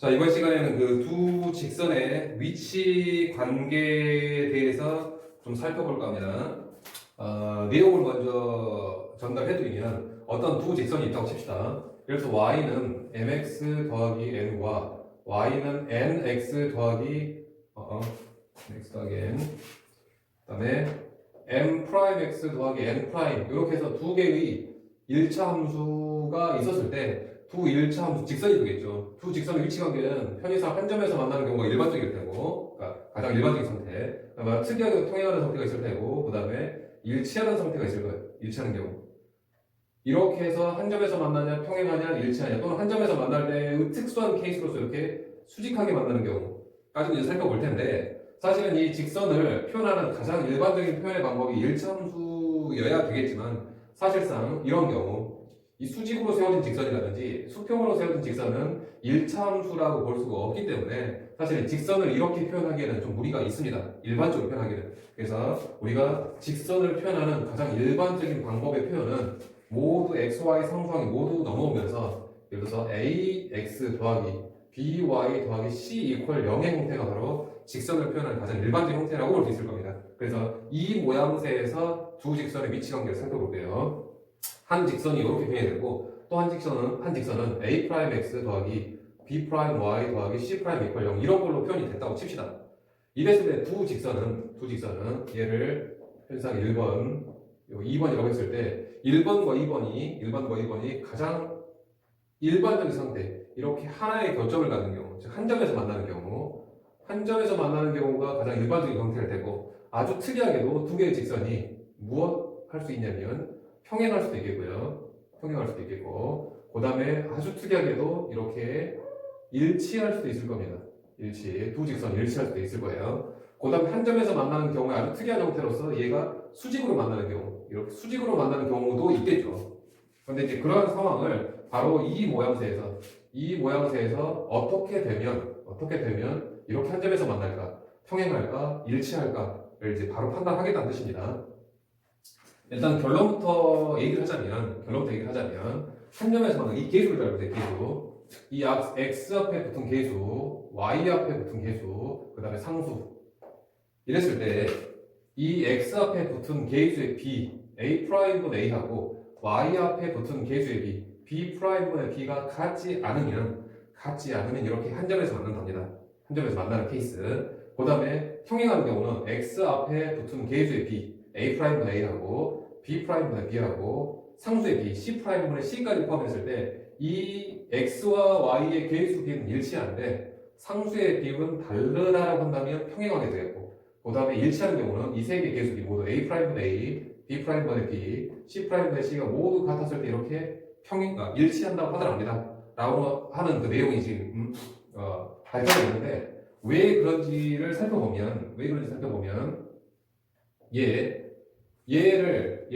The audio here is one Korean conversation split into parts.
자, 이번 시간에는 그 두 직선의 위치 관계에 대해서 좀 살펴볼까 합니다. 내용을 먼저 전달해드리면 어떤 두 직선이 있다고 칩시다. 그래서 y는 mx 더하기 n과 y는 nx 더하기 x 더하기 n 그 다음에 m 프라임 x 더하기 n 프라임 이렇게 해서 두 개의 1차 함수가 있었을 때 두 1차 함수 직선이 되겠죠. 두 직선의 위치 관계는 편의상 한 점에서 만나는 경우가 일반적일 테고, 그러니까 가장 일반적인 상태. 그다음에 특이하게 통행하는 상태가 있을 테고, 그 다음에 일치하는 상태가 있을 거예요. 일치하는 경우. 이렇게 해서 한 점에서 만나냐, 평행하냐, 일치하냐, 또는 한 점에서 만날 때의 특수한 케이스로서 이렇게 수직하게 만나는 경우까지 이제 살펴볼 텐데, 사실은 이 직선을 표현하는 가장 일반적인 표현의 방법이 일차함수여야 되겠지만, 사실상 이런 경우, 이 수직으로 세워진 직선이라든지 수평으로 세워진 직선은 1차 함수라고 볼 수가 없기 때문에 사실 직선을 이렇게 표현하기에는 좀 무리가 있습니다. 일반적으로 표현하기는. 그래서 우리가 직선을 표현하는 가장 일반적인 방법의 표현은 모두 xy 상수항이 모두 넘어오면서 예를 들어서 ax 더하기 by 더하기 c 이퀄 0의 형태가 바로 직선을 표현하는 가장 일반적인 형태라고 볼 수 있을 겁니다. 그래서 이 모양새에서 두 직선의 위치 관계를 살펴볼게요. 한 직선이 이렇게 표현이 되고 또 한 직선은 a'x 더하기 b'y 더하기 c'이퀄 0 이런 걸로 표현이 됐다고 칩시다. 이랬을 때 두 직선은 얘를 현상 1번, 2번이라고 했을 때 1번과 2번이 가장 일반적인 상태 이렇게 하나의 교점을 갖는 경우 즉 한 점에서 만나는 경우가 가장 일반적인 형태가 되고 아주 특이하게도 두 개의 직선이 무엇 할 수 있냐면 평행할 수도 있겠고요. 그 다음에 아주 특이하게도 이렇게 일치할 수도 있을 겁니다. 두 직선이 일치할 수도 있을 거예요. 그 다음에 한 점에서 만나는 경우에 아주 특이한 형태로서 얘가 수직으로 만나는 경우, 이렇게 수직으로 만나는 경우도 있겠죠. 그런데 이제 그러한 상황을 바로 이 모양새에서 어떻게 되면 이렇게 한 점에서 만날까, 평행할까, 일치할까를 이제 바로 판단하겠다는 뜻입니다. 일단 결론부터 얘기를 하자면 한 점에서 만나는 이 계수를 잘 보세요. 계수. 이 x 앞에 붙은 계수, y 앞에 붙은 계수, 그 다음에 상수. 이랬을 때 이 x 앞에 붙은 계수의 b, a'분의 a하고 y 앞에 붙은 계수의 b, b'분의 b가 같지 않으면 이렇게 한 점에서 만난답니다. 한 점에서 만나는 케이스. 그 다음에 평행하는 경우는 x 앞에 붙은 계수의 b, a'분의 a하고 b'분의 b하고 상수의 b, c'분의 c까지 포함했을 때 이 x와 y의 계수 b는 일치하는데 상수의 b는 다르다라고 한다면 평행하게 되겠고 그 다음에 일치하는 경우는 이 세 개의 계수 b 모두 a'분의 a, b'분의 b, c'분의 c가 모두 같았을 때 이렇게 일치한다고 하더랍니다. 라고 하는 그 내용이 지금 발전이 있는데 왜 그런지를 살펴보면 얘를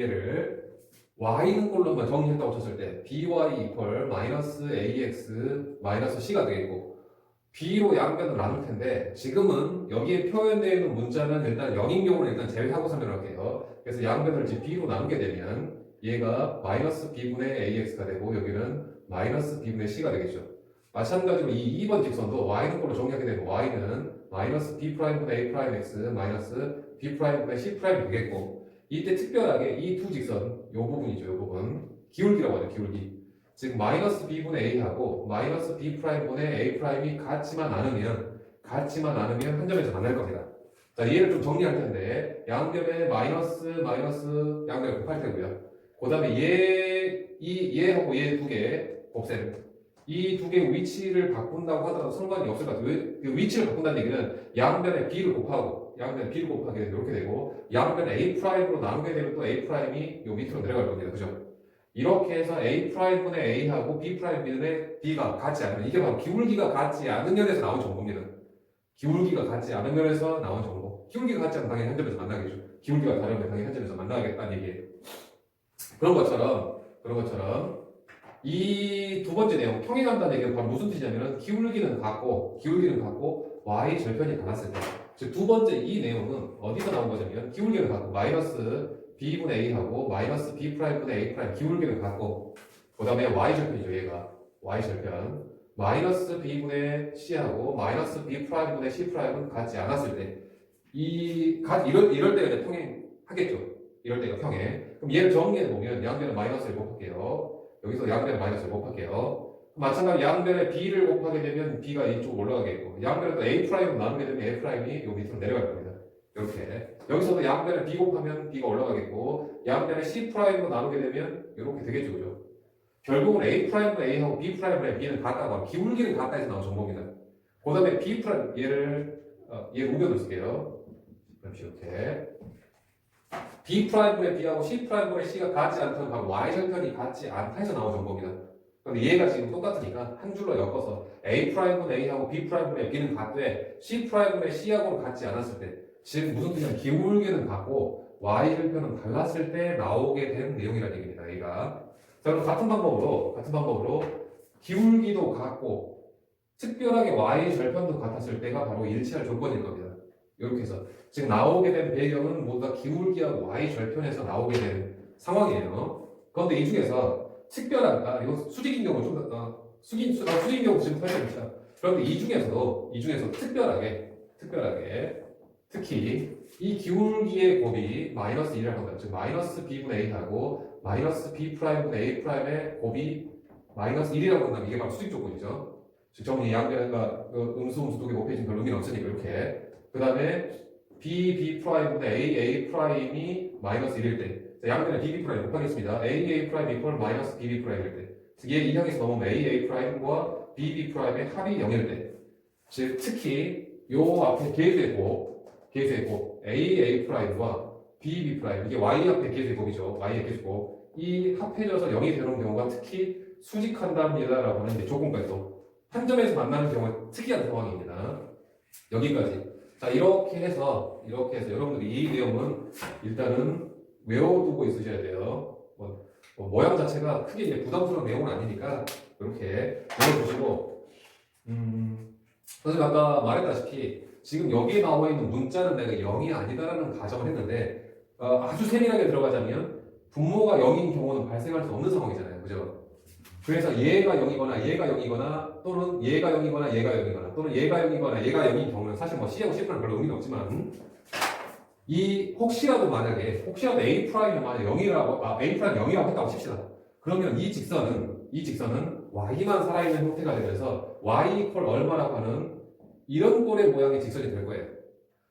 y는 꼴로만 정리했다고 쳤을 때 by 이퀄 마이너스 ax 마이너스 c가 되겠고 b로 양변을 나눌 텐데 지금은 여기에 표현되어 있는 문자는 일단 0인 경우는 일단 제외하고 설명할게요. 그래서 양변을 이제 b로 나누게 되면 얘가 마이너스 b분의 ax가 되고 여기는 마이너스 b분의 c가 되겠죠. 마찬가지로 이 2번 직선도 y는 꼴로 정리하게 되면 y는 마이너스 b'분의 a'x 마이너스 b'분의 c'이 되겠고 이때 특별하게 이 두 직선 요 부분 기울기라고 하죠. 기울기. 즉 마이너스 b분의 a하고 마이너스 b'분의 a'이 같지만 않으면 한 점에서 만날 겁니다. 자, 얘를 좀 정리할 텐데 양변에 마이너스 양변을 곱할 테고요. 그 다음에 얘하고 얘 두 개 곱셈. 이 두 개의 위치를 바꾼다고 하더라도 상관이 없을 것 같아요. 그 위치를 바꾼다는 얘기는 양변에 b를 곱하게 되면 이렇게 되고 양변 a'로 나누게 되면 또 a'이 요 밑으로 내려갈 겁니다. 그죠? 이렇게 해서 a'분의 a하고 b'분의 b가 같지 않으면 이게 바로 기울기가 같지 않은 면에서 나온 정보입니다. 기울기가 같지 않은 면에서 나온 정보. 기울기가 같지 않으면 당연히 한 점에서 만나겠죠. 기울기가 다르면 당연히 한 점에서 만나겠다는 얘기예요. 그런 것처럼 이 두 번째 내용 평행한다는 얘기는 바로 무슨 뜻이냐면 기울기는 같고 y 절편이 같았을 때 즉 두 번째 이 내용은 어디서 나온 거냐면 기울기는 같고 마이너스 b분의 a하고 마이너스 b'분의 a' 기울기는 같고 그 다음에 y 절편이죠. 얘가 y 절편 마이너스 b분의 c하고 마이너스 b 프라임분의 c 프라임은 같지 않았을 때 이럴 때가 이제 평행하겠죠. 이럴 때가 평행. 그럼 얘를 정리해 보면 양변에 마이너스를 곱할게요. 여기서 양변에 마이너스를 곱할게요. 마찬가지 양변에 b를 곱하게 되면 b가 이쪽으로 올라가겠고 양변에 또 a 프라임을 나누게 되면 a 프라임이 요 밑으로 내려갈 겁니다. 이렇게 여기서도 양변에 b 곱하면 b가 올라가겠고 양변에 c 프라임으로 나누게 되면 이렇게 되겠죠, 그죠? 결국은 a 프라임과 a하고 b 프라임과 b는 같다고 기울기는 같다 해서 나온 정보입니다. 그 다음에 b 프라임 얘를 우겨놓을게요. 그럼 이렇게 b 프라임분의 b하고 c 프라임분의 c가 같지 않다는 바로 y 절편이 같지 않다 해서 나온 정보입니다. 그런데 얘가 지금 똑같으니까 한 줄로 엮어서 a 프라임분의 a하고 b 프라임분의 b는 같되 c 프라임분의 c하고는 같지 않았을 때, 즉 무슨 뜻이냐면 기울기는 같고 y 절편은 달랐을 때 나오게 된 내용이라는 얘기입니다. 얘가 자, 그럼 같은 방법으로 기울기도 같고 특별하게 y 절편도 같았을 때가 바로 일치할 조건일 겁니다. 이렇게 해서 지금 나오게 된 배경은 모두 다 기울기하고 y 절편에서 나오게 된 상황이에요. 그런데 이 중에서 특별한 이거 수직인 경우 좀 수직인 경우 지금 설명했죠. 그런데 이 중에서 특별하게 특히 이 기울기의 곱이 마이너스 1이라고 합니다. 즉 마이너스 b분의 a하고 마이너스 b 프라임분의 a 프라임의 곱이 마이너스 1이라고 한다면 이게 바로 수직 조건이죠. 즉 정리 양변과 음수 두 개 곱해지면 별 의미는 없으니까 이렇게. 그 다음에 b 프라임분의 a 프라임이 마이너스 1일 때 양변에 b 프라임 곱하겠습니다. a 프라임 이퀄 마이너스 b 프라임일 때, 즉 얘 이 향에서 넘으면 a 프라임과 b 프라임의 합이 0일 때, 즉 특히 요 앞에 계수의 곱 a 프라임과 b 프라임 이게 y 앞에 계수의 곱이죠. y의 계수곱 이 합해져서 0이 되는 경우가 특히 수직한답니다라고 하는 이제 조건까지 한 점에서 만나는 경우가 특이한 상황입니다. 여기까지. 자 이렇게 해서 여러분들이 이 내용은 일단은 외워두고 있으셔야 돼요. 모양 자체가 크게 이제 부담스러운 내용은 아니니까 이렇게 외워두시고 선생님 아까 말했다시피 지금 여기에 나와 있는 문자는 내가 0이 아니다라는 가정을 했는데 아주 세밀하게 들어가자면 분모가 0인 경우는 발생할 수 없는 상황이잖아요. 그죠? 그래서 얘가 0이거나 또는 얘가 0이거나 또는 얘가 0인 경우는 사실 뭐 C하고 C프라임 별로 의미는 없지만 혹시라도 A 프라임이 만약 0이라고 A 프라임 0이라고 했다고 칩시다. 그러면 이 직선은 Y만 살아있는 형태가 되면서 Y 이퀄 얼마라고 하는 이런 꼴의 모양의 직선이 될 거예요.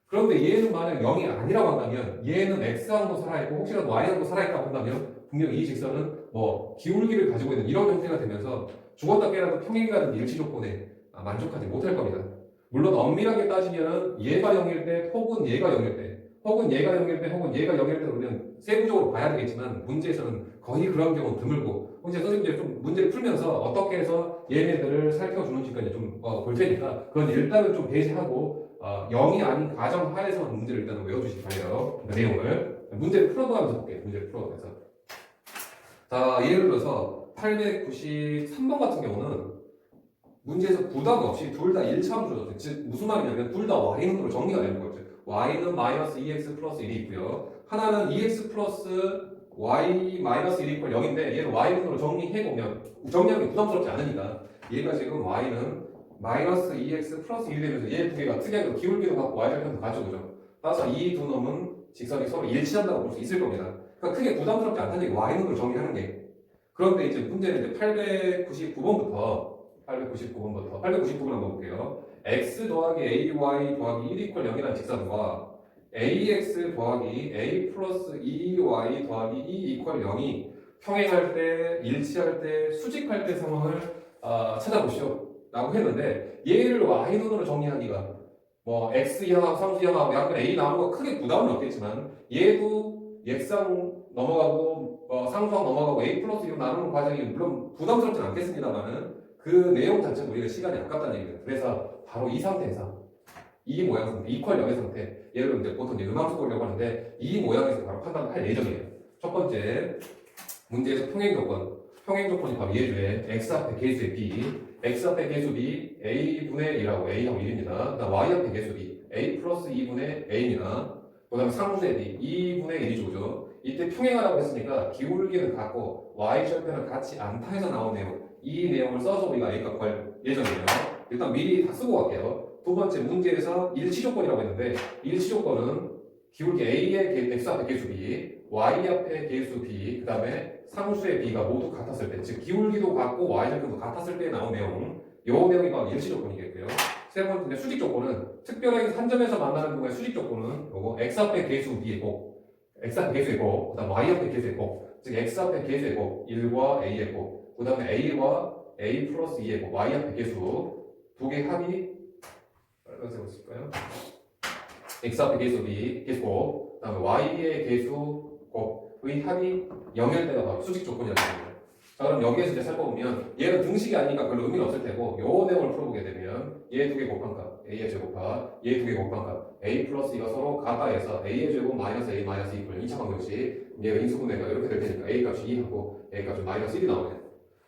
그런데 얘는 만약 0이 아니라고 한다면 얘는 X항도 살아있고 혹시라도 Y항도 살아있다고 한다면 분명히 이 직선은 뭐 기울기를 가지고 있는 이런 형태가 되면서 죽었다 깨라도 평행이 가는 일치 조건에 만족하지 못할 겁니다. 물론 엄밀하게 따지면 얘가 0일 때 혹은 얘가 0일 때 혹은 얘가 0일 때 혹은 얘가 0일 때 우리는 세부적으로 봐야 되겠지만 문제에서는 거의 그런 경우는 드물고 이제 선생님들이 좀 문제를 풀면서 어떻게 해서 얘네들을 살펴주는지까지 좀 볼 테니까 그건 일단은 좀 배제하고 0이 아닌 가정하에서만 문제를 일단은 외워주시기 바래요. 그 내용을 문제를 풀어가면서 볼게요. 문제를 풀어가면서 자 예를 들어서 893번 같은 경우는 문제에서 부담 없이 둘 다 1차로 줘줬어요. 즉 무슨 말이냐면 둘 다 y는으로 정리가 되는 거죠. y는 마이너스 2x 플러스 1이 있고요. 하나는 2x 플러스 y 마이너스 1이 이퀄 0인데 얘를 y는으로 정리해보면 정리하기 부담스럽지 않으니까 얘가 지금 y는 마이너스 2x 플러스 1이 되면서 얘 두 개가 특이하게 기울기도 같고 y절편도 같죠. 그죠? 따라서 이 두 놈은 직선이 서로 일치한다고 볼 수 있을 겁니다. 그러니까 크게 부담스럽지 않다는 얘기 y는으로 정리하는 게. 그런데 이제 문제는 이제 899번부터 899번 한번 볼게요. x 더하기 ay 더하기 1 이퀄 0이라는 직선과 ax 더하기 a 플러스 2y 더하기 2 이퀄 0이 평행할 때, 일치할 때, 수직할 때 상황을 찾아보시오 라고 했는데 얘를 y눈으로 정리하기가 뭐 x형하고 상수형하고 약간 a 나오는 거 크게 부담은 없겠지만 얘도 x항 넘어가고 상수항 넘어가고 a 플러스 1로 나누는 과정이 물론 부담스럽진 않겠습니다만은 그 내용 자체는 우리가 시간이 아깝다는 얘기예요. 그래서 바로 이 상태에서 이 모양 상태, 이퀄 0의 상태 얘를 이제 보통 이제 음함수 보려고 하는데 이 모양에서 바로 판단을 할 예정이에요. 첫 번째 문제에서 평행 조건이 바로 예주에 x 앞에 계수의 b, x 앞에 계수 b a분의 1하고 a하고 1입니다. 그다음 y 앞에 계수 b a 플러스 2분의 a입니다. 그다음 상수의 b 2분의 1이 조죠. 이때 평행하라고 했으니까 기울기는 같고 y 절편은 같지 않다 해서 나온 내용 이 내용을 써서 우리가 A값 구할 예정이에요. 일단 미리 다 쓰고 갈게요. 두 번째 문제에서 일치 조건이라고 했는데 일치 조건은 기울기 A의 x 앞에 계수 B, y 앞에 계수 B, 그 다음에 상수의 B가 모두 같았을 때, 즉 기울기도 같고 y절편도 같았을 때 나온 내용, 요 내용이 바로 일치 조건이겠고요. 세 번째 수직 조건은 특별하게 산점에서 만나는 경우에 수직 조건은 요거 x 앞에 계수 B의 곱, x 앞에 계수의 곱, 그 다음 y 앞에 계수의 곱, 즉 x 앞에 계수의 곱, 1과 a의 곱, 그 다음에 a와 a 플러스 2의 곱, y 앞에 계수 두 개 합이 빨간색으로 쓸까요? x 앞에 계수 b 계수곱, 그 다음에 y의 계수곱의 합이 0일 때가 바로 수직 조건이라고 합니다. 자, 그럼 여기에서 이제 살펴보면 얘는 등식이 아니니까 별로 의미는 없을 테고 요 내용을 풀어보게 되면 얘 두 개 곱한 값 a의 제곱합, 얘 두 개 곱한 값 a 플러스 2가 서로 같다 해서 a의 제곱 마이너스 a 마이너스 2 2차 방정식, 얘가 인수분해가 이렇게 될 테니까 a 값이 2하고 a 값이 마이너스 1이 나오네.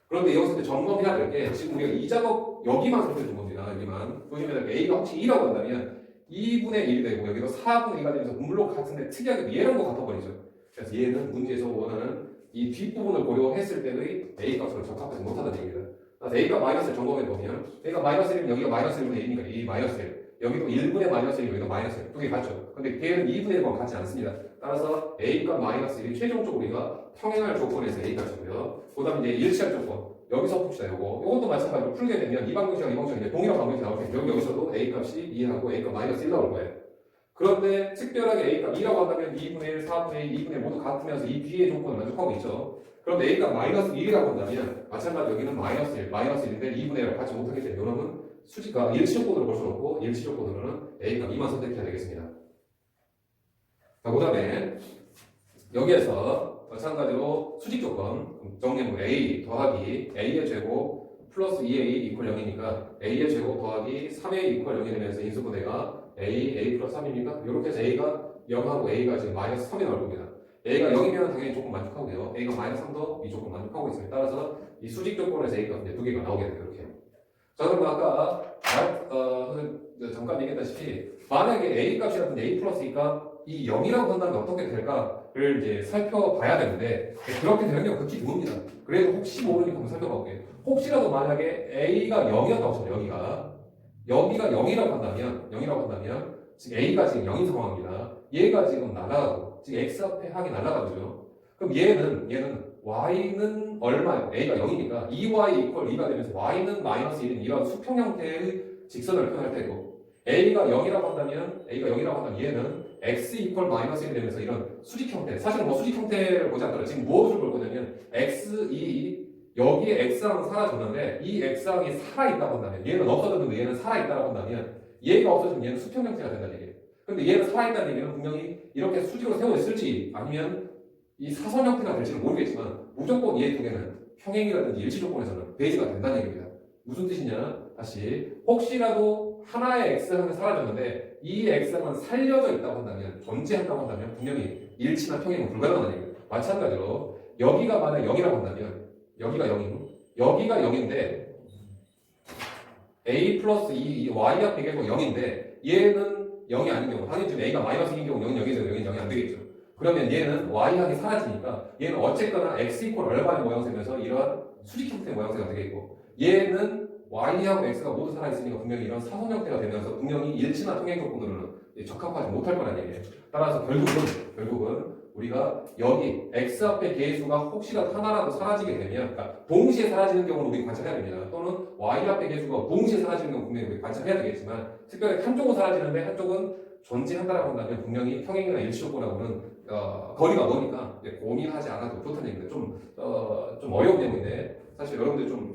그런데 여기서 이제 점검해야 될 게 지금 우리가 이 작업 여기만 살펴준 겁니다. 여기만 보시면 a가 혹시 2라고 한다면 2분의 1이 되고 여기도 4분의 2가 되면서 물론 같은데 특이하게 얘랑도 같아버리죠. 그래서 얘는 문제에서 원하는 이 뒷부분을 고려했을 때의 a 값으로 적합하지 못하다는 얘기입니다. 그래서 a가 마이너스를 점검해 보면 a가 마이너스 1이면 여기가 마이너스 1분의 1이니까 a 마이너스 1, 여기도 1분의 마이너스 1, 여기도 마이너스 1, 두 개 같죠. 근데 걔는 2분의 1과 같지 않습니다. 따라서 a가 마이너스 1이 최종적으로 우리가 평행할 조건에서 a 값이고요. 그 다음에 이제 일치할 조건 여기서 봅시다. 요것도 마찬가지로 풀게 되면 이 방정식과 이 방정식이 동일한 방정식이 나올 텐데 여기서도 a 값이 2하고 a 값 마이너스 1 나올 거예요. 그런데 특별하게 a 값 2라고 한다면 2분의 1, 4분의 1, 2분의 1 모두 같으면서 이 뒤의 조건을 만족하고 있죠. 그런데 a 값 마이너스 1이라고 한다면 마찬가지로 여기는 마이너스 1, 마이너스 1인데 2분의 1을 같이 못하기 때문에 이놈은 수직과 일치 조건으로 볼 수 없고 일치 조건으로는 a 값 2만 선택해야 되겠습니다. 자, 그 다음에 여기에서 마찬가지로 수직 조건 정리해보면 a 더하기 a의 제곱 플러스 2a 이퀄 0이니까 a의 제곱 더하기 3a 이퀄 0이 되면서 인수분해가 a 플러스 3입니까? 이렇게 해서 a가 0하고 a가 지금 마이너스 3이 나올 겁니다. a가 0이면 당연히 조건 만족하고요. a가 마이너스 3도 이 조건 만족하고 있습니다. 따라서 이 수직 조건에서 a가 이제 두 개가 나오게 돼요. 이렇게. 자, 그럼 아까 잠깐 얘기했다시피 만약에 a 값이라든지 a 플러스 2가 이 0이라고 한다면 어떻게 될까를 이제 살펴봐야 되는데 그렇게 되는 경우가 극히 드뭅니다. 그래도 혹시 모르니까 한번 살펴볼게요. 혹시라도 만약에 a가 0이었다고 쳐요. 여기가 0이라고 한다면 지금 a가 지금 0인 상황입니다. 얘가 지금 날아가고 지금 x 앞에 항이 날아가죠. 그럼 얘는 y는 얼마예요? a가 0이니까 2y 이퀄 2가 되면서 y는 마이너스 1인 이런 수평 형태의 직선을 표현할 테고 a가 0이라고 한다면 얘는 x 이퀄 마이너스 1이 되면서 이런 수직 형태, 사실은 뭐 수직 형태를 보지 않더라도 지금 무엇을 볼 거냐면 여기에 x항은 사라졌는데 이 x항이 살아있다고 한다면 얘는 없어졌는데 얘는 살아있다고 한다면 얘가 없어지면 얘는 수평 형태가 된다는 얘기예요. 근데 얘는 살아있다는 얘기는 분명히 이렇게 수직으로 세워졌을지 아니면 이 사선 형태가 될지는 모르겠지만 무조건 얘 두 개는 평행이라든지 일치 조건에서는 배제가 된다는 얘기입니다. 무슨 뜻이냐? 다시 혹시라도 하나의 x항은 사라졌는데 이 x항은 살려져 있다고 한다면 존재한다고 한다면 분명히 일치나 평행은 불가능하다는 얘기입니다. 마찬가지로 여기가 만약 0이라고 한다면 여기가 0인데 a 플러스 2 y 앞에 계속 0인데 얘는 0이 아닌 경우 당연히 지금 a가 마이너스 2인 경우 0이 0이 되고 0이 0이 안 되겠죠. 그러면 얘는 y항이 사라지니까 얘는 어쨌거나 x 이퀄 얼마의 모양새면서 이러한 수직 형태의 모양새가 되겠고 얘는 y하고 x가 모두 살아있으니까 분명히 이런 사선 형태가 되면서 분명히 일치나 평행 조건으로는 적합하지 못할 거라는 얘기예요. 따라서 결국은 우리가 여기 x 앞에 계수가 혹시라도 하나라도 사라지게 되면 그러니까 동시에 사라지는 경우는 우리 관찰해야 됩니다. 또는 y 앞에 계수가 동시에 사라지는 경우 분명히 우리 관찰해야 되겠지만 특별히 한쪽은 사라지는데 한쪽은 존재한다라고 한다면 분명히 평행이나 일치 조건하고는 거리가 머니까 고민하지 않아도 좋다는 얘기입니다. 좀 어려운 내용인데 사실 여러분들 좀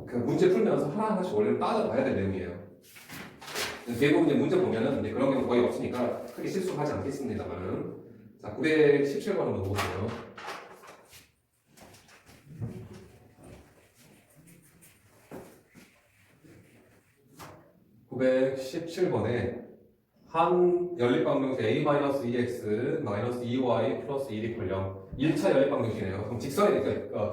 그 문제 풀면서 하나하나씩 원래는 따져봐야 될 내용이에요. 대부분 이제 문제 보면은 이제 그런 경우 거의 없으니까 크게 실수하지 않겠습니다만은 자 917번 한번 보세요. 917번에 한 연립방정식 a-2x-2y 플러스 1이 콜 0 1차 연립방정식이네요. 그럼 직선의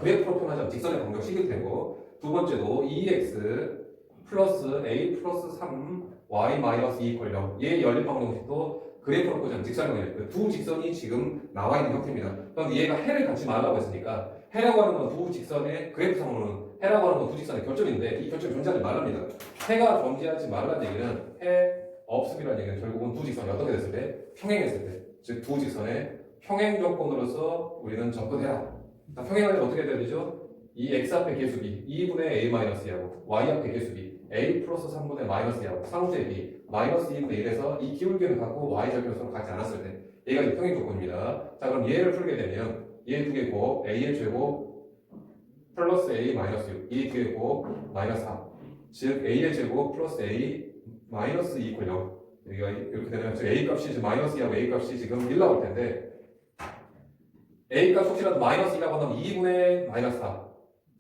그래프로 표현하자면 직선의 방정식이 되고 두 번째도 2x 플러스 a 플러스 3y 마이너스 2 콜 0 얘 연립방정식도 그래프로 표현하자면 직선형이에요. 두 직선이 지금 나와 있는 형태입니다. 그런데 얘가 해를 갖지 말라고 했으니까 해라고 하는 건 두 직선의 그래프상으로는 해라고 하는 건 두 직선의 결점인데 이 결점이 존재하지 말랍니다. 해가 존재하지 말라는 얘기는 해 없음이라는 얘기는 결국은 두 직선이 어떻게 됐을 때 평행했을 때, 즉 두 직선의 평행 조건으로서 우리는 접근해라. 자, 평행하려면 어떻게 돼야 되죠? 이 x 앞의 계수비 2분의 a-2하고 y 앞의 계수비 a 플러스 3분의 마이너스 2하고 상수의 b 마이너스 2분의 1에서 이 기울기를 갖고 y절편을 서로 같지 않았을 때 얘가 이 평행 조건입니다. 자, 그럼 얘를 풀게 되면 얘 두 개 곱 a의 제곱 플러스 a 마이너스 6 이 두 개 곱 마이너스 4 즉 a의 제곱 플러스 a 마이너스 2 이퀄 0 여기가 이렇게 되면 즉 a 값이 지금 마이너스 2하고 a 값이 지금 1 나올 텐데 a 값 혹시라도 마이너스 2라고 한다면 2분의 마이너스 4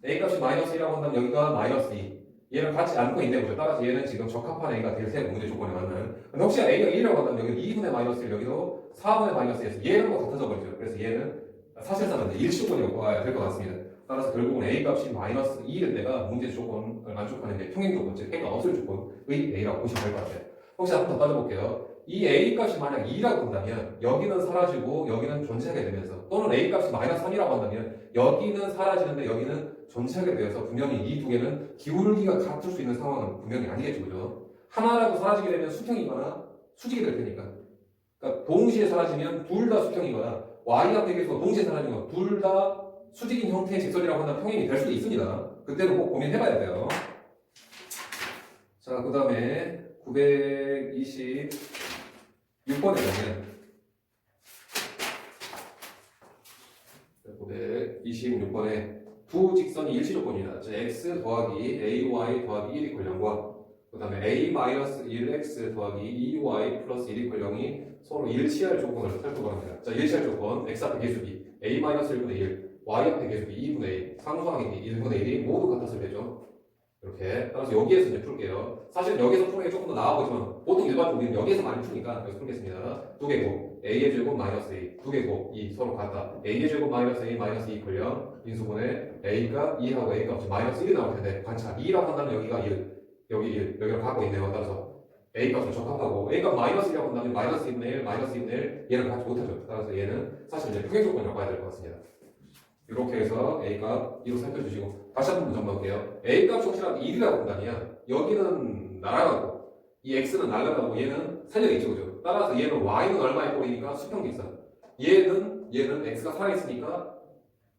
a 값이 마이너스 1이라고 한다면 여기가 마이너스 2 얘를 같이 안고 있는 거죠. 따라서 얘는 지금 적합한 a가 될 세 문제 조건에 맞는. 근데 혹시 a가 1이라고 한다면 여기는 2분의 마이너스 1 여기도 4분의 마이너스 1에서 얘는 뭐 같아져 버리죠. 그래서 얘는 사실상은 일시조건이라고 봐야 될 것 같습니다. 따라서 결국은 a 값이 마이너스 2일 때가 문제 조건을 만족하는 게 평행 조건, 즉 해가 없을 조건의 a라고 보시면 될 것 같아요. 혹시 한 번 더 따져볼게요. 이 a 값이 만약 2라고 한다면 여기는 사라지고 여기는 존재하게 되면서 또는 a 값이 마이너스 3이라고 한다면 여기는 사라지는데 여기는 존재하게 되어서 분명히 이 두 개는 기울기가 같을 수 있는 상황은 분명히 아니겠죠. 그죠? 하나라도 사라지게 되면 수평이거나 수직이 될 테니까. 그러니까 동시에 사라지면 둘 다 수평이거나 y 앞에 계속 동시에 사라지면 둘 다 수직인 형태의 직선이라고 한다면 평행이 될 수도 있습니다. 그때는 꼭 고민해봐야 돼요. 자, 그 다음에 926번에 보면 926번에 두 직선이 일시조건이다. 즉 x 더하기 ay 더하기 1 이퀄 0과 그 다음에 a-1x 더하기 2y 플러스 1 이퀄 0이 서로 일치할 조건을 살펴보랍니다. 자, 일치할 조건 x 앞의 계수비 a-1분의 1 y 앞의 계수비 2분의 1 상수항이 1분의 1이 모두 같았을 때죠. 이렇게 따라서 여기에서 이제 풀게요. 사실 여기서 푸는 게 조금 더 나아 보이지만 보통 일반적으로 우리는 여기에서 많이 푸니까 여기서 풀겠습니다. 두 개곱 a의 제곱 마이너스 a 두 개곱 2 서로 같다. a의 제곱 마이너스 a 마이너스 2 이퀄 0 인수분해 a가 2하고 a가 없이 마이너스 1이 나올 텐데 관찰 2라고 한다면 여기가 1 여기 1 여기를 갖고 있네요. 따라서 a 값을 적합하고 a 값 마이너스 1이라고 한다면 마이너스 2분의 1 마이너스 2분의 1 얘를 갖지 못하죠. 따라서 얘는 사실 이제 평행 조건이라고 봐야 될 것 같습니다. 이렇게 해서 A값 2로 살펴주시고 다시 한 번 정리할게요. A값이 혹시라도 1이라고 한다면 여기는 날아가고 이 X는 날아가고 얘는 살려있죠. 그죠? 따라서 얘는 Y는 얼마의 꼴이니까 수평직선 얘는 X가 살아있으니까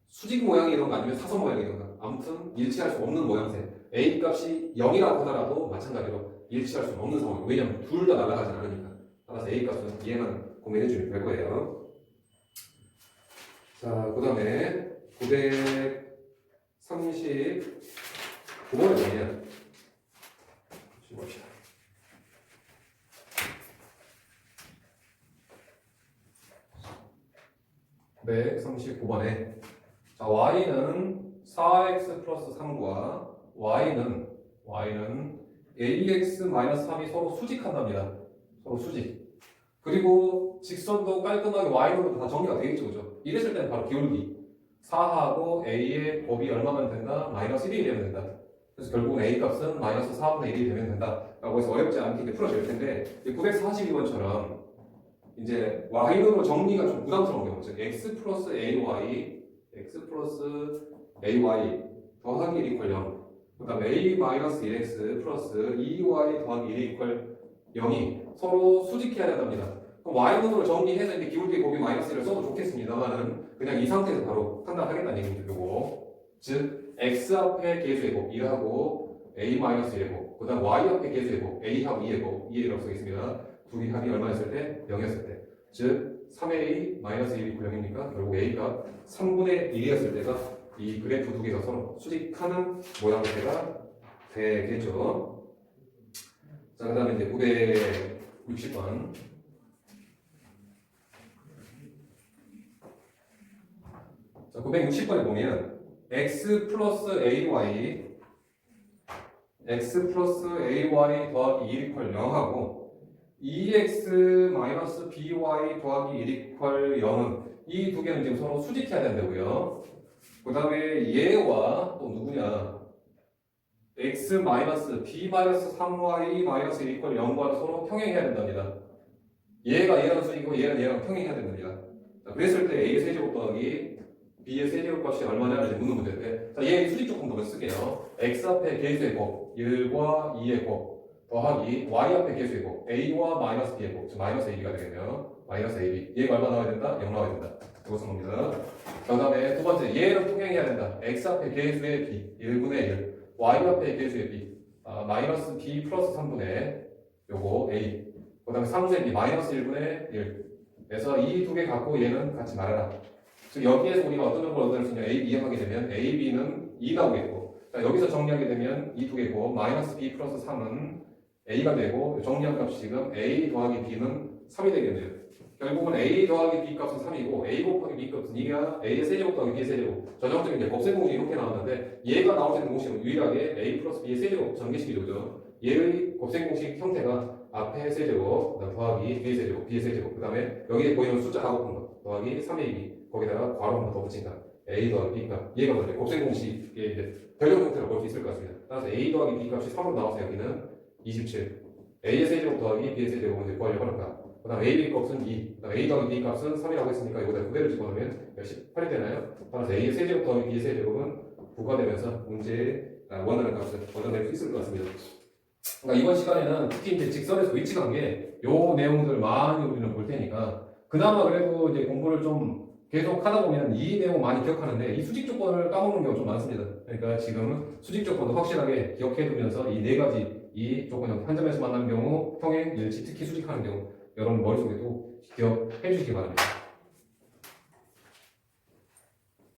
수직 모양이던가 아니면 사선 모양이던가 아무튼 일치할 수 없는 모양새 A값이 0이라고 하더라도 마찬가지로 일치할 수 없는 상황 왜냐하면 둘 다 날아가지 않으니까 따라서 A값은 얘만 고민해주면 될 거예요. 자, 그 다음에 939번에 보면 봅시다. 939번에 자, y는 4x 플러스 3과 y는 ax-3이 서로 수직한답니다. 서로 수직. 그리고 직선도 깔끔하게 y로 다 정리가 되겠죠. 그죠? 이랬을 때는 바로 기울기 4하고 a의 곱이 얼마면 된다? 마이너스 1이 되면 된다. 그래서 결국은 a 값은 마이너스 4분의 1이 되면 된다. 라고 해서 어렵지 않게 풀어질 텐데 942번처럼 이제 y로 정리가 좀 부담스러운 경우 즉 x 플러스 ay 더하기 1 이퀄 0 그 다음에 a 마이너스 1x 플러스 2y 더하기 1 이퀄 0이 서로 수직해야 된답니다. 그럼 y분으로 정리해서 이제 기울기 곱이 마이너스 1을 써도 좋겠습니다만은 그냥 이 상태에서 바로 판단하겠다는 얘기입니다. 요거 즉 x 앞에 계수의 곱 2하고 a 마이너스 1의 곱 그 다음 y 앞에 계수의 곱 a하고 2의 곱 2A라고 쓰겠습니다. 둘이 합이 얼마였을 때? 0이었을 때 즉 3a 마이너스 1이 0이니까 결국 a가 3분의 1이었을 때가 이 그래프 두 개가 서로 수직하는 모양새가 되겠죠. 자, 그 다음에 이제 960번. 자, 960번에 보면 x 플러스 ay 더하기 1 이퀄 0하고 2x 마이너스 by 더하기 1 이퀄 0은 이 두 개는 지금 서로 수직해야 된다고요. 그 다음에 얘와 또 누구냐 x 마이너스 b 마이너스 3y 마이너스 1 이퀄 0과 서로 평행해야 된답니다. 얘가 얘랑 수직이고 얘랑 평행해야 됩니다. 자, 그랬을 때 a 세제곱 더하기 b의 세제곱 값이 얼마냐 이제 묻는 문제인데, 자, 얘 수직 조건 한번 쓸게요. x 앞에 계수의 곱 1과 2의 곱 더하기 y 앞에 계수의 곱 a와 마이너스 b의 곱, 즉 마이너스 ab가 되겠네요. 마이너스 ab. 얘가 얼마 나와야 된다? 0 나와야 된다. 이것은 봅니다. 그 다음에 두 번째, 얘는 통행해야 된다. x 앞에 계수의 b 1분의 1, y 앞에 계수의 b 마이너스 b 플러스 3분의 요거 a, 그 다음에 3분의 b 마이너스 1분의 1 그래서 이 두 개 갖고 얘는 같이 말해라. 즉 여기에서 우리가 어떤 정보를 얻어낼 수 있냐, a, b 하게 되면 a, b는 2 나오겠고, 자, 여기서 정리하게 되면 이 두 개고 마이너스 b 플러스 3은 a가 되고, 정리한 값이 지금 a 더하기 b는 3이 되겠네요. 결국은 a 더하기 b 값은 3이고 a 곱하기 b 값은 2가 a의 세제곱 더하기 b의 세제곱. 전형적인 이제 곱셈 공식이 이렇게 나왔는데, 얘가 나올 수 있는 공식은 유일하게 a 플러스 b의 세제곱 전개식이죠. 얘의 곱셈 공식 형태가 앞에 세제곱, 더하기 b의 세제곱, b의 세제곱, 그 다음에 여기에 보이는 숫자 하고픈 거 더하기 3ab, 거기다가 괄호 한번 더 붙인다. a 더하기 b 값. 얘가 뭐냐, 곱셈 공식의 이제 변형 형태로 볼 수 있을 것 같습니다. 따라서 a 더하기 b 값이 3으로 나와서 여기는 27. a의 세제곱 더하기 b의 세제곱은 이제 구하려고 하니까. 그 다음 a, b 값은 2. 그 다음 a 더하기 b 값은 3이라고 했으니까 이거다 그대로 집어넣으면 18이 되나요? 따라서 a의 세제곱 더하기 b의 세제곱은 9가 되면서 문제의 원하는 값을 얻어낼 수 있을 것 같습니다. 그러니까 이번 시간에는 특히 이제 직선에서 위치 관계 요 내용들 많이 우리는 볼 테니까, 그나마 그래도 이제 공부를 좀 계속 하다 보면 이 내용 많이 기억하는데 이 수직 조건을 까먹는 경우가 좀 많습니다. 그러니까 지금은 수직 조건도 확실하게 기억해 두면서 이 네 가지 이 조건 한 점에서 만나는 경우 평행, 일치, 특히 수직하는 경우 여러분 머릿속에도 기억해 주시기 바랍니다.